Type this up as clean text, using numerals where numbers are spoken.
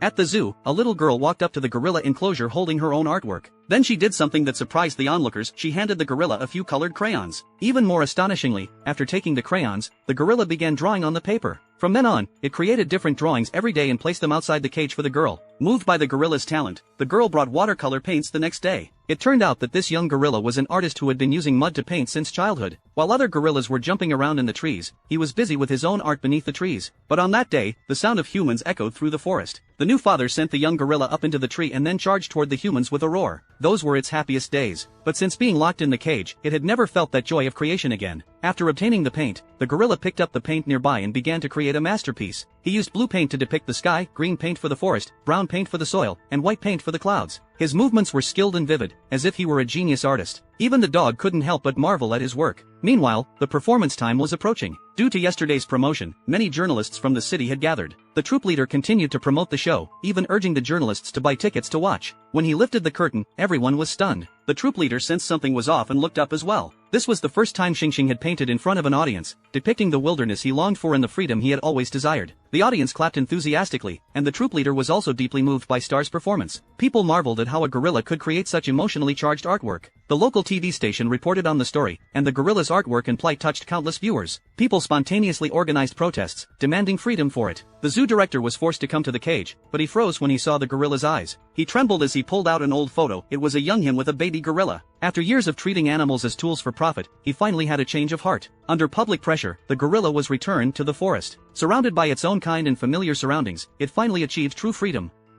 At the zoo, a little girl walked up to the gorilla enclosure holding her own artwork. Then she did something that surprised the onlookers. She handed the gorilla a few colored crayons. Even more astonishingly, after taking the crayons, the gorilla began drawing on the paper. From then on, it created different drawings every day and placed them outside the cage for the girl. Moved by the gorilla's talent, the girl brought watercolor paints the next day. It turned out that this young gorilla was an artist who had been using mud to paint since childhood. While other gorillas were jumping around in the trees, he was busy with his own art beneath the trees. But on that day, the sound of humans echoed through the forest. The new father sent the young gorilla up into the tree and then charged toward the humans with a roar. Those were its happiest days. But since being locked in the cage, it had never felt that joy of creation again. After obtaining the paint, the gorilla picked up the paint nearby and began to create a masterpiece. He used blue paint to depict the sky, green paint for the forest, brown paint for the soil, and white paint for the clouds. His movements were skilled and vivid, as if he were a genius artist. Even the dog couldn't help but marvel at his work. Meanwhile, the performance time was approaching. Due to yesterday's promotion, many journalists from the city had gathered. The troupe leader continued to promote the show, even urging the journalists to buy tickets to watch. When he lifted the curtain, everyone was stunned. The troupe leader sensed something was off and looked up as well. This was the first time Xing had painted in front of an audience, depicting the wilderness he longed for and the freedom he had always desired. The audience clapped enthusiastically, and the troupe leader was also deeply moved by Star's performance. People marveled at how a gorilla could create such emotionally charged artwork. The local TV station reported on the story, and the gorilla's artwork and plight touched countless viewers. People spontaneously organized protests, demanding freedom for it. The zoo director was forced to come to the cage, but he froze when he saw the gorilla's eyes. He trembled as he pulled out an old photo. It was a young him with a baby gorilla. After years of treating animals as tools for profit, he finally had a change of heart. Under public pressure, the gorilla was returned to the forest. Surrounded by its own kind and familiar surroundings, it finally achieved true freedom.